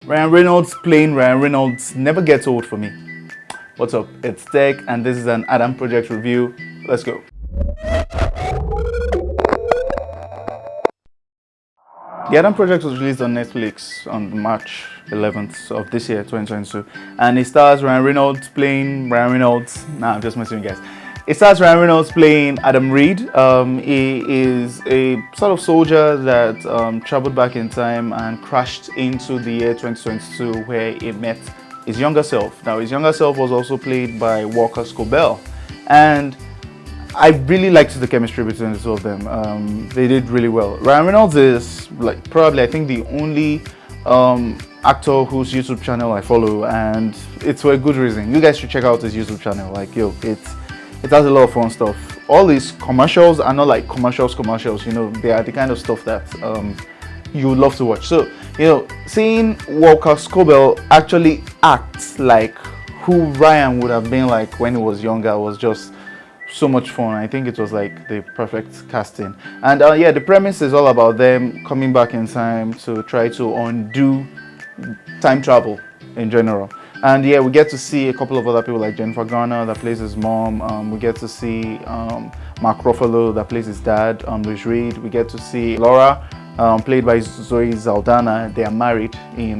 Ryan Reynolds playing Ryan Reynolds never gets old for me. What's up? It's Tech, and this is an Adam Project review. Let's go. The Adam Project was released on Netflix on March 11th of this year, 2022, and it stars Ryan Reynolds playing Ryan Reynolds. Nah, I'm just messing with you guys. It stars Ryan Reynolds playing Adam Reed. He is a sort of soldier that traveled back in time and crashed into the year 2022, where he met his younger self. Now, his younger self was also played by Walker Scobell, and I really liked the chemistry between the two of them. They did really well. Ryan Reynolds is probably I think the only actor whose YouTube channel I follow, and it's for a good reason. You guys should check out his YouTube channel. It has a lot of fun stuff. All these commercials are not like commercials. You know, they are the kind of stuff that you would love to watch. So, you know, seeing Walker Scobell actually act like who Ryan would have been like when he was younger was just so much fun. I think it was like the perfect casting. And yeah, the premise is all about them coming back in time to try to undo time travel in general. And yeah, we get to see a couple of other people like Jennifer Garner that plays his mom. We get to see Mark Ruffalo that plays his dad, Louis Reed. We get to see Laura, played by Zoe Saldana. They are married in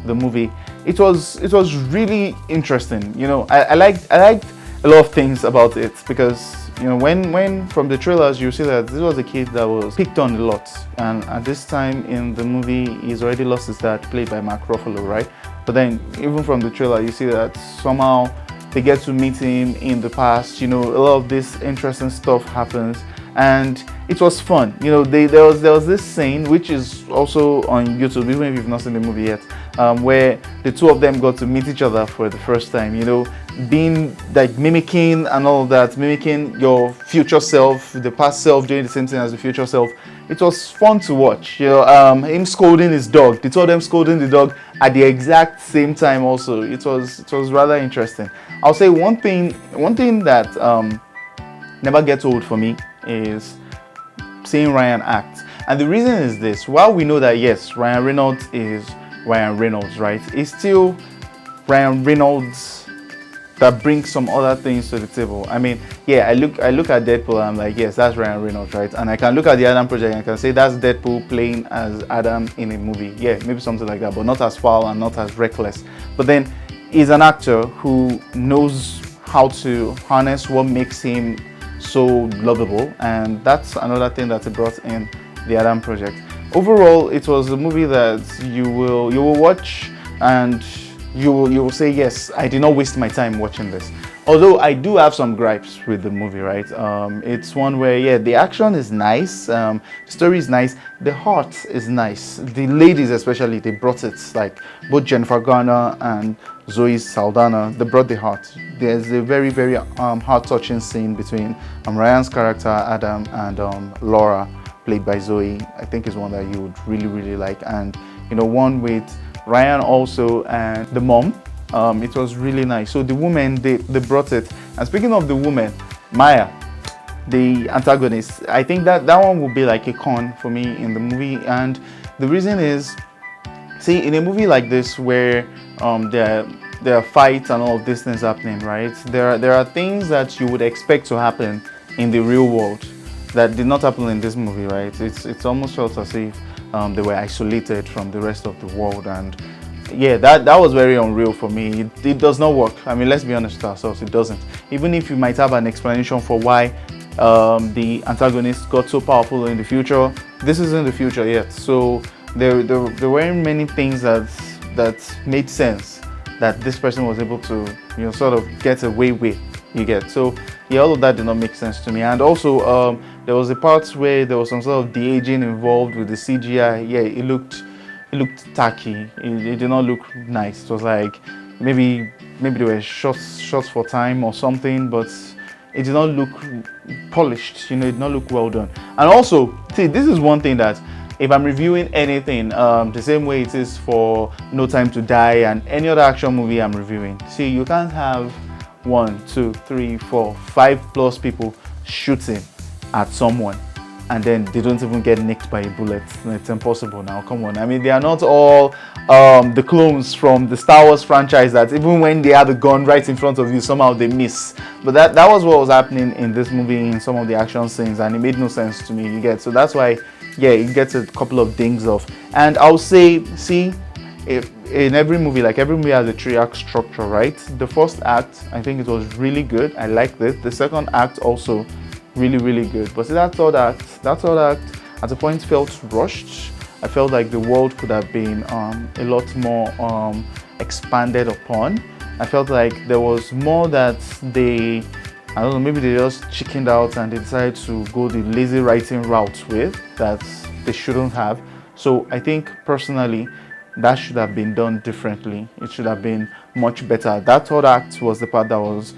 the movie. It was really interesting. You know, I liked a lot of things about it because, you know, when from the trailers you see that this was a kid that was picked on a lot, and at this time in the movie he's already lost his dad, played by Mark Ruffalo, right? But then even from the trailer you see that somehow they get to meet him in the past. You know, a lot of this interesting stuff happens, and it was fun. You know, there was this scene which is also on YouTube, even if you've not seen the movie yet, where the two of them got to meet each other for the first time. You know, being like mimicking and all of that, mimicking your future self, the past self doing the same thing as the future self. It was fun to watch. You know, him scolding his dog, the two of them scolding the dog at the exact same time. Also, it was rather interesting. I'll say one thing that never gets old for me is seeing Ryan act. And the reason is this: while we know that yes, Ryan Reynolds is Ryan Reynolds, right? It's still Ryan Reynolds that brings some other things to the table. I mean, yeah, I look at Deadpool and I'm like, yes, that's Ryan Reynolds, right? And I can look at the Adam Project and I can say that's Deadpool playing as Adam in a movie. Yeah, maybe something like that, but not as foul and not as reckless. But then he's an actor who knows how to harness what makes him so lovable, and that's another thing that he brought in the Adam Project. Overall, it was a movie that you will watch and you will say, yes, I did not waste my time watching this. Although I do have some gripes with the movie, right? It's one where, yeah, the action is nice, the story is nice, the heart is nice. The ladies especially, they brought it. Like both Jennifer Garner and Zoe Saldana, they brought the heart. There's a very, very heart-touching scene between Ryan's character Adam and Laura, played by Zoe. I think is one that you would really, really like. And you know, one with Ryan also and the mom. It was really nice. So the woman, they brought it. And speaking of the woman, Maya, the antagonist, I think that one will be like a con for me in the movie. And the reason is, see, in a movie like this where there are fights and all of these things happening, right? There are things that you would expect to happen in the real world that did not happen in this movie, right? It's almost felt as if they were isolated from the rest of the world, and yeah, that was very unreal for me. It does not work. I mean, let's be honest with ourselves, it doesn't. Even if you might have an explanation for why the antagonist got so powerful in the future, this isn't the future yet. So there weren't many things that made sense that this person was able to, you know, sort of get away with. You get. So yeah, all of that did not make sense to me. And also there was a part where there was some sort of de-aging involved with the CGI. Yeah, it looked tacky. It did not look nice. It was like maybe they were shots for time or something, but it did not look polished. You know, it did not look well done. And also, see, this is one thing that if I'm reviewing anything, the same way it is for No Time to Die and any other action movie I'm reviewing. See, you can't have 1, 2, 3, 4, 5 plus people shooting at someone and then they don't even get nicked by a bullet. It's impossible now. Come on. I mean, they are not all the clones from the Star Wars franchise that even when they have the gun right in front of you, somehow they miss. But that was what was happening in this movie, in some of the action scenes, and it made no sense to me. You get, so that's why, yeah, it gets a couple of dings off. And I'll say, see, if in every movie, like every movie has a 3-act structure, right? The first act, I think it was really good. I liked it. The second act also really good. But see, that third act at a point felt rushed. I felt like the world could have been a lot more expanded upon. I felt like there was more that they, I don't know, maybe they just chickened out and they decided to go the lazy writing route with that they shouldn't have. So I think personally, that should have been done differently. It should have been much better. That third act was the part that was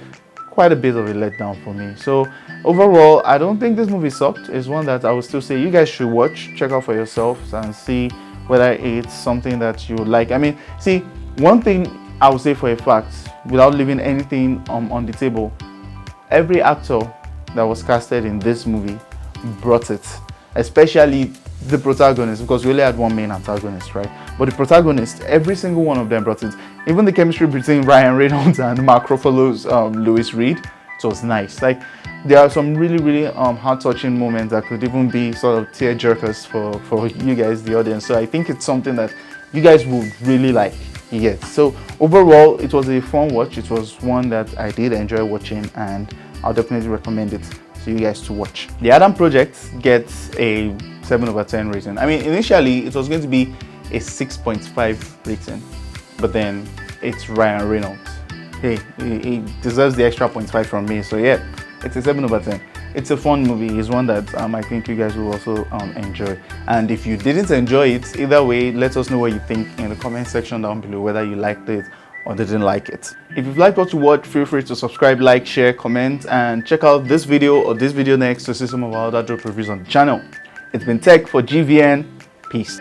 quite a bit of a letdown for me. So overall, I don't think this movie sucked. It's one that I would still say you guys should watch, check out for yourselves, and see whether it's something that you would like. I mean, see, one thing I would say for a fact, without leaving anything on the table, every actor that was casted in this movie brought it, especially the protagonist, because we only had one main antagonist, right? But the protagonist, every single one of them brought it. Even the chemistry between Ryan Reynolds and Mark Ruffalo's Louis Reed, it was nice. Like, there are some really heart-touching moments that could even be sort of tear-jerkers for you guys, the audience. So I think it's something that you guys would really like. Yes. So overall, it was a fun watch. It was one that I did enjoy watching, and I'll definitely recommend it to you guys to watch. The Adam Project gets a 7/10 rating. I mean, initially it was going to be a 6.5 rating, but then it's Ryan Reynolds. Hey, he deserves the extra 0.5 from me. So yeah, it's a 7/10. It's a fun movie. It's one that I think you guys will also enjoy. And if you didn't enjoy it, either way, let us know what you think in the comment section down below, whether you liked it or didn't like it. If you've liked what you watched, feel free to subscribe, like, share, comment, and check out this video or this video next to see some of our other dope reviews on the channel. It's been Tech for GVN. Peace.